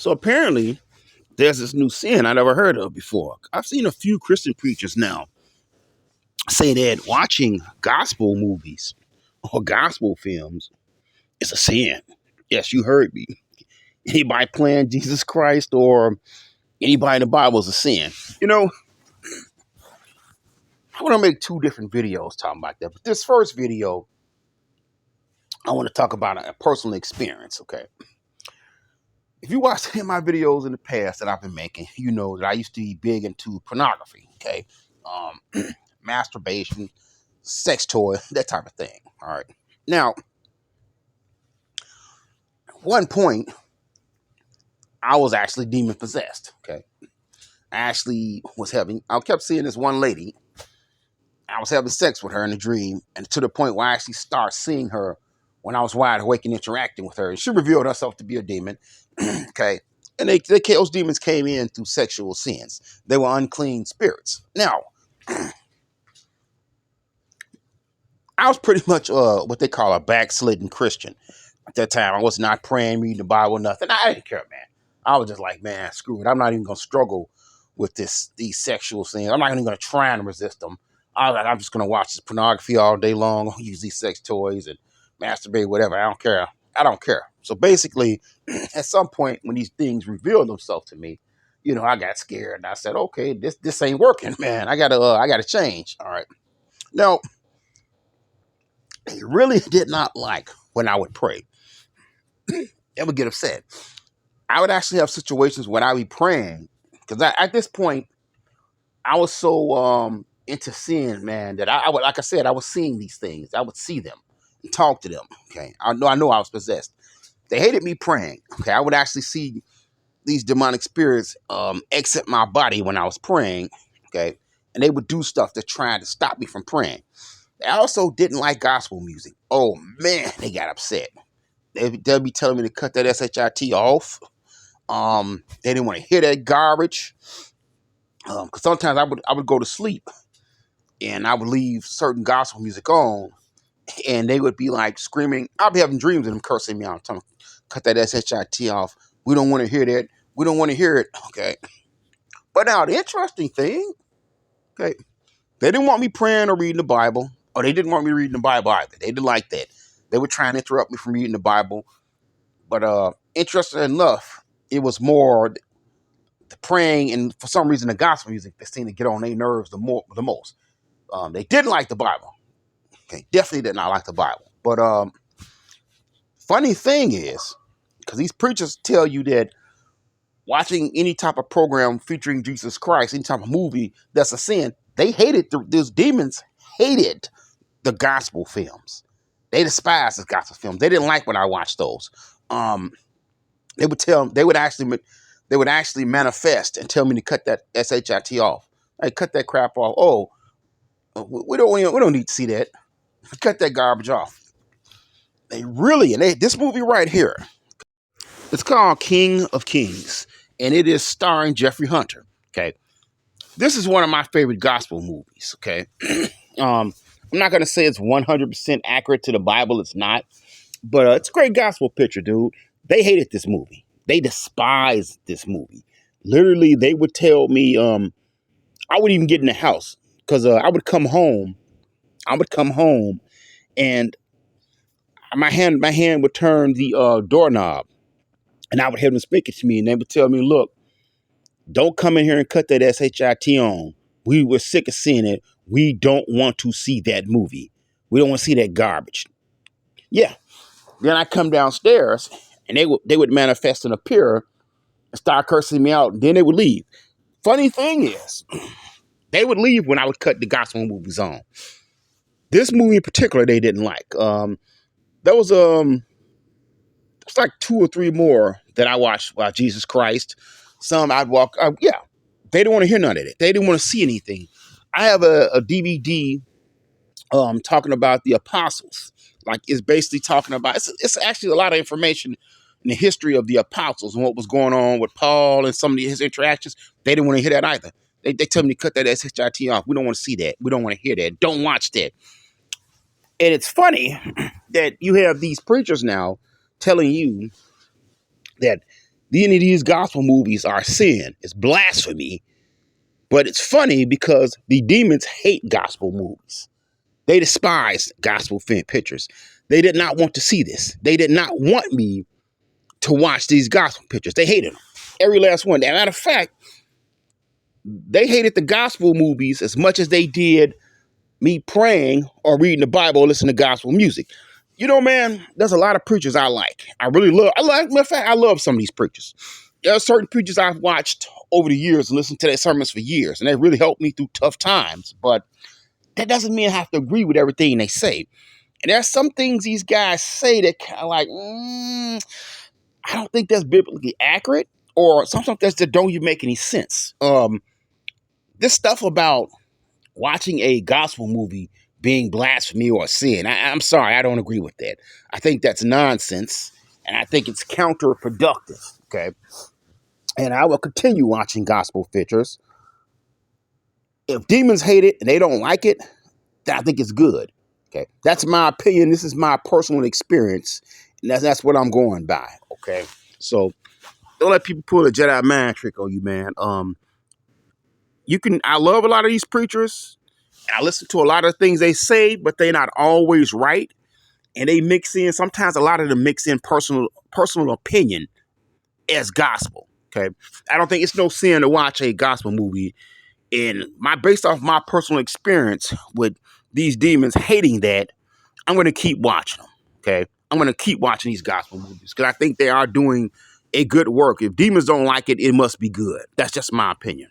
So apparently, there's this new sin I never heard of before. I've seen a few Christian preachers now say that watching gospel movies or gospel films is a sin. Yes, you heard me. Anybody playing Jesus Christ or anybody in the Bible is a sin. You know, I want to make two different videos talking about that. But this first video, I want to talk about a personal experience, okay? If you watch any of my videos in the past that I've been making, you know that I used to be big into pornography, okay? Masturbation, sex toy, that type of thing, all right? Now, at one point, I was actually demon possessed, okay? I kept seeing this one lady. I was having sex with her in a dream, and to the point where I actually started seeing her when I was wide awake and interacting with her. And she revealed herself to be a demon, okay? And those demons came in through sexual sins. They were unclean spirits. Now, I was pretty much what they call a backslidden Christian. At that time, I was not praying, reading the Bible, nothing. I didn't care, man. I was just like, man, screw it. I'm not even going to struggle with these sexual sins. I'm not even going to try and resist them. I was like, I'm just going to watch this pornography all day long, use these sex toys and masturbate, whatever. I don't care. I don't care. So basically, at some point when these things revealed themselves to me, you know, I got scared and I said, okay, this ain't working, man. I gotta change. All right. Now, they really did not like when I would pray. They would get upset. I would actually have situations when I would be praying because at this point I was so into sin, man, that I would, like I said, I was seeing these things. I would see them and talk to them. Okay, I know I was possessed. They hated me praying. Okay, I would actually see these demonic spirits exit my body when I was praying. Okay, and they would do stuff to try to stop me from praying. They also didn't like gospel music. Oh man, they got upset. They'll be telling me to cut that shit off. They didn't want to hear that garbage. Because sometimes I would go to sleep and I would leave certain gospel music on, and they would be like screaming. I'll be having dreams of them cursing me out, telling me, cut that shit off. We don't want to hear that. We don't want to hear it. Okay. But now the interesting thing, okay, they didn't want me praying or reading the Bible, or they didn't want me reading the Bible either. They didn't like that. They were trying to interrupt me from reading the Bible. But interesting enough, it was more the praying and for some reason the gospel music that seemed to get on their nerves the most. They didn't like the Bible. Okay, definitely did not like the Bible. But funny thing is, because these preachers tell you that watching any type of program featuring Jesus Christ, any type of movie that's a sin, they hated those demons hated the gospel films. They despised the gospel films. They didn't like when I watched those. They would actually manifest and tell me to cut that shit off. Hey, cut that crap off. Oh, we don't need to see that. Cut that garbage off. This movie right here, it's called King of Kings, and it is starring Jeffrey Hunter. Okay, this is one of my favorite gospel movies. Okay, I'm not gonna say it's 100% accurate to the Bible. It's not, but it's a great gospel picture, dude. They hated this movie. They despised this movie. Literally, they would tell me, I wouldn't even get in the house because I would come home. And my hand would turn the doorknob, and I would have them speak it to me, and they would tell me, "Look, don't come in here and cut that shit on. We were sick of seeing it. We don't want to see that movie. We don't want to see that garbage." Yeah. Then I come downstairs, and they would manifest and appear and start cursing me out, and then they would leave. Funny thing is, they would leave when I would cut the gospel movies on. This movie in particular, they didn't like. There was it's like two or three more that I watched about Jesus Christ. Some I'd walk. Yeah, they didn't want to hear none of it. They didn't want to see anything. I have a DVD talking about the apostles. Like it's basically talking about. It's actually a lot of information in the history of the apostles and what was going on with Paul and some of his interactions. They didn't want to hear that either. They tell me to cut that shit off. We don't want to see that. We don't want to hear that. Don't watch that. And it's funny that you have these preachers now telling you that Any of these gospel movies are sin. It's blasphemy. But it's funny because the demons hate gospel movies. They despise gospel film pictures. They did not want to see this. They did not want me to watch these gospel pictures. They hated them. Every last one. As a matter of fact, they hated the gospel movies as much as they did me praying or reading the Bible or listening to gospel music. You know, man, there's a lot of preachers I like. Matter of fact, I love some of these preachers. There are certain preachers I've watched over the years and listened to their sermons for years, and they really helped me through tough times. But that doesn't mean I have to agree with everything they say. And there's some things these guys say that kind of like, I don't think that's biblically accurate, or something that don't even make any sense. This stuff about watching a gospel movie being blasphemy or sin, I'm sorry, I don't agree with that. I think that's nonsense, and I think it's counterproductive. Okay, and I will continue watching gospel pictures. If demons hate it and they don't like it, then I think it's good. Okay, that's my opinion. This is my personal experience, and that's what I'm going by. Okay, so don't let people pull a Jedi mind trick on you, man. I love a lot of these preachers. I listen to a lot of things they say, but they're not always right. And they mix in, sometimes a lot of them mix in personal opinion as gospel. Okay. I don't think it's no sin to watch a gospel movie. And based off my personal experience with these demons hating that, I'm going to keep watching them. Okay. I'm going to keep watching these gospel movies because I think they are doing a good work. If demons don't like it, it must be good. That's just my opinion.